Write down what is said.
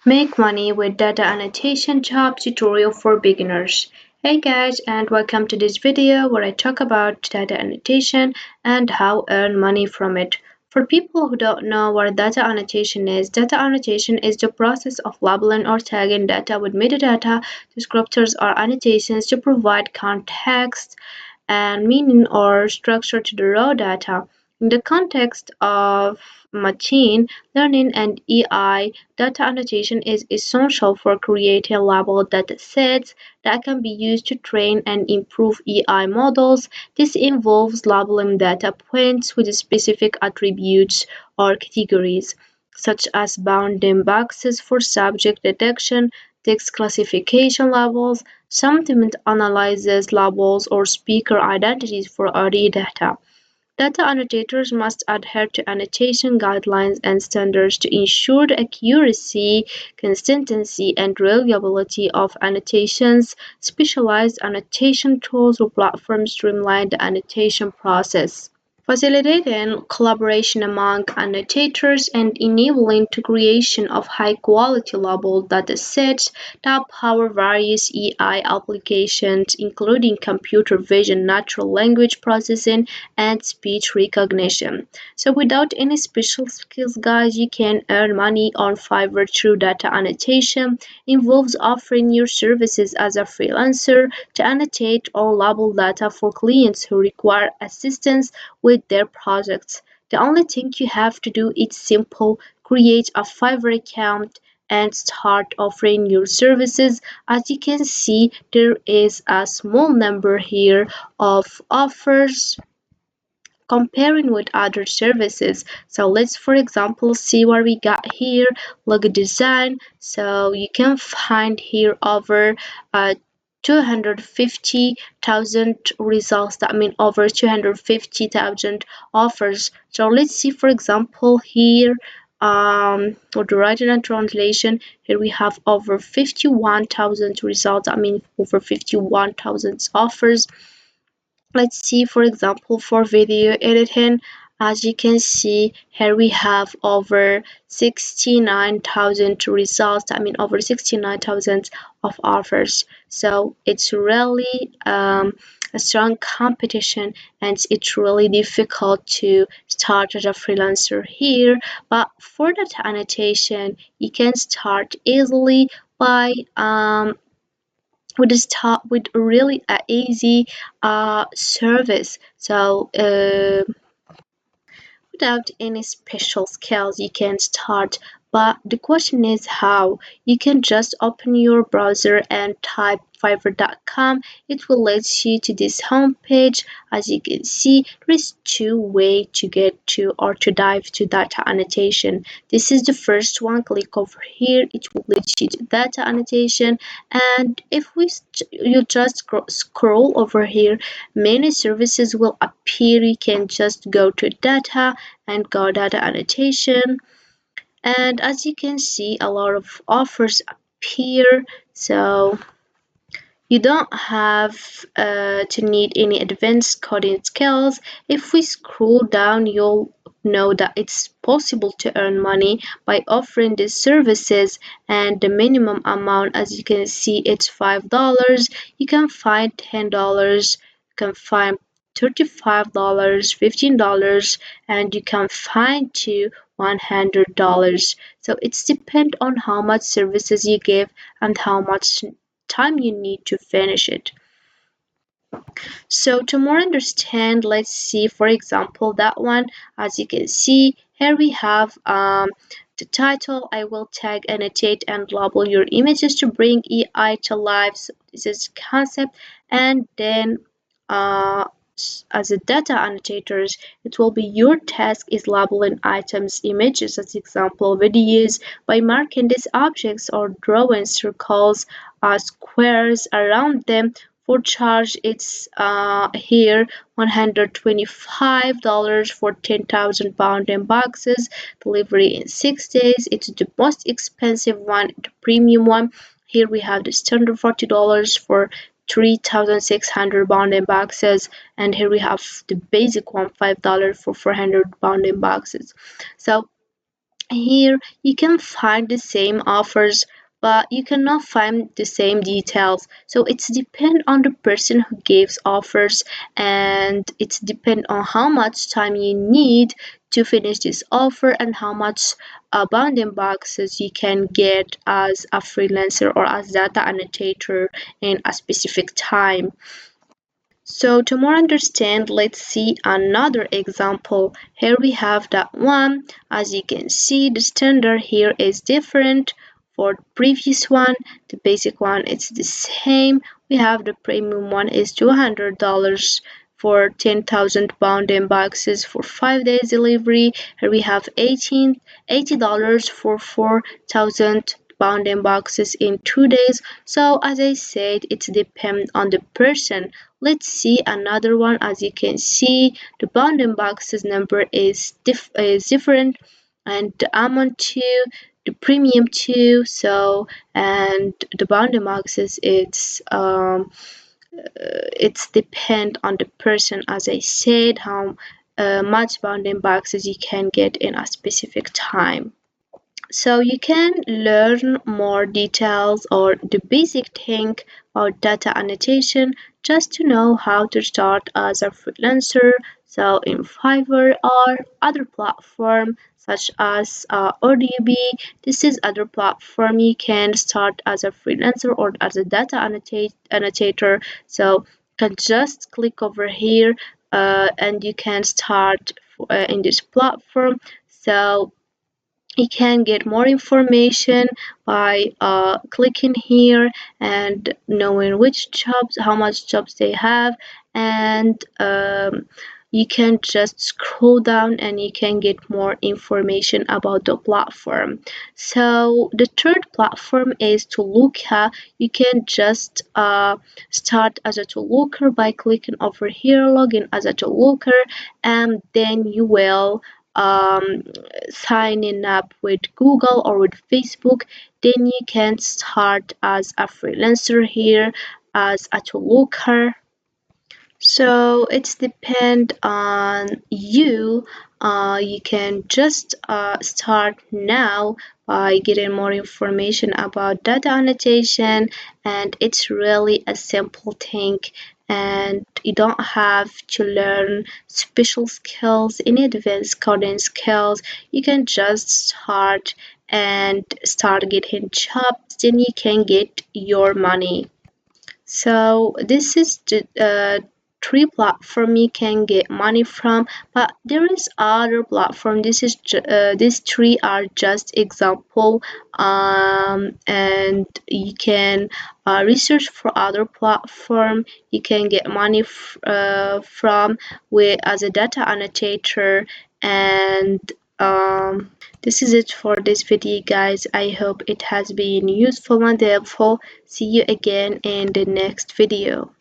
Make money with data annotation job tutorial for beginners. Hey guys, and welcome to this video where I talk about data annotation and how earn money from it. For people who don't know what data annotation is the process of labeling or tagging data with metadata, descriptors or annotations to provide context and meaning or structure to the raw data. In the context of machine learning and AI, data annotation is essential for creating label data sets that can be used to train and improve AI models. This involves labeling data points with specific attributes or categories, such as bounding boxes for subject detection, text classification labels, sentiment analysis labels, or speaker identities for audio data. Data annotators must adhere to annotation guidelines and standards to ensure the accuracy, consistency, and reliability of annotations. Specialized annotation tools or platforms streamline the annotation process, facilitating collaboration among annotators and enabling the creation of high-quality label datasets that power various AI applications, including computer vision, natural language processing, and speech recognition. So without any special skills, guys, you can earn money on Fiverr through data annotation. Involves offering your services as a freelancer to annotate or label data for clients who require assistance with their projects. The only thing you have to do is simple: create a Fiverr account and start offering your services. As you can see, there is a small number here of offers comparing with other services. So let's for example see what we got here. Logo design, so you can find here over 250,000 results, that mean over 250,000 offers. So let's see for example here, for the writing and translation, here we have over 51,000 results, I mean over 51,000 offers. Let's see for example for video editing. As you can see here we have over 69,000 results, I mean over 69,000 of offers. So it's really a strong competition, and it's really difficult to start as a freelancer here. But for that annotation you can start easily by start with really a easy service. So without any special skills you can start, but the question is how. You can just open your browser and type fiverr.com. It will lead you to this home page. As you can see, there is two ways to get to or to dive to data annotation. This is the first one. Click over here, it will lead you to data annotation, and if you just scroll over here, many services will appear. You can just go to data and go data annotation, and as you can see a lot of offers appear. So you don't have to need any advanced coding skills. If we scroll down, you'll know that it's possible to earn money by offering these services, and the minimum amount, as you can see, it's $5. You can find $10, you can find $35, $15, and you can find to $100. So it's depend on how much services you give and how much time you need to finish it. So to more understand, let's see for example that one. As you can see here we have the title. I will tag, annotate, and label your images to bring AI to life. So this is concept, and then uh, as a data annotators, it will be your task is labeling items, images, as example videos, by marking these objects or drawing circles, squares around them. For charge, it's here $125 for 10,000 pound in boxes. Delivery in 6 days. It's the most expensive one, the premium one. Here we have the standard $40 for 3,600 pound in boxes, and here we have the basic one $5 for 400 pound in boxes. So Here you can find the same offers, but you cannot find the same details. So it's depend on the person who gives offers, and it's depend on how much time you need to finish this offer and how much bounding boxes you can get as a freelancer or as data annotator in a specific time. So to more understand, let's see another example. Here we have that one. As you can see, the standard here is different for the previous one. The basic one is the same. We have the premium one is $200 for 10,000 pound boxes for 5 days delivery. Here we have $80 for 4,000 pound boxes in 2 days. So as I said, it depends on the person. Let's see another one. As you can see, the bounding boxes number is different, and the amount too, the premium too. So and the bounding boxes, it's depend on the person. As I said, how much bounding boxes you can get in a specific time. So you can learn more details or the basic thing about data annotation just to know how to start as a freelancer. So in Fiverr or other platform such as ODB, this is other platform you can start as a freelancer or as a data annotator. So you can just click over here and you can start in this platform. So you can get more information by clicking here and knowing which jobs, how much jobs they have, and you can just scroll down and you can get more information about the platform. So the third platform is Toluca. You can just start as a Toluca by clicking over here, login as a Toluca, and then you will signing up with Google or with Facebook, then you can start as a freelancer here as a looker. So it's depend on you. You can just start now by getting more information about data annotation, and it's really a simple thing. And you don't have to learn special skills, any advanced coding skills. You can just start and start getting jobs, then you can get your money. So this is the three platform you can get money from, but there is other platform. These three are just example, and you can research for other platform. You can get money from with as a data annotator, and this is it for this video, guys. I hope it has been useful and helpful. See you again in the next video.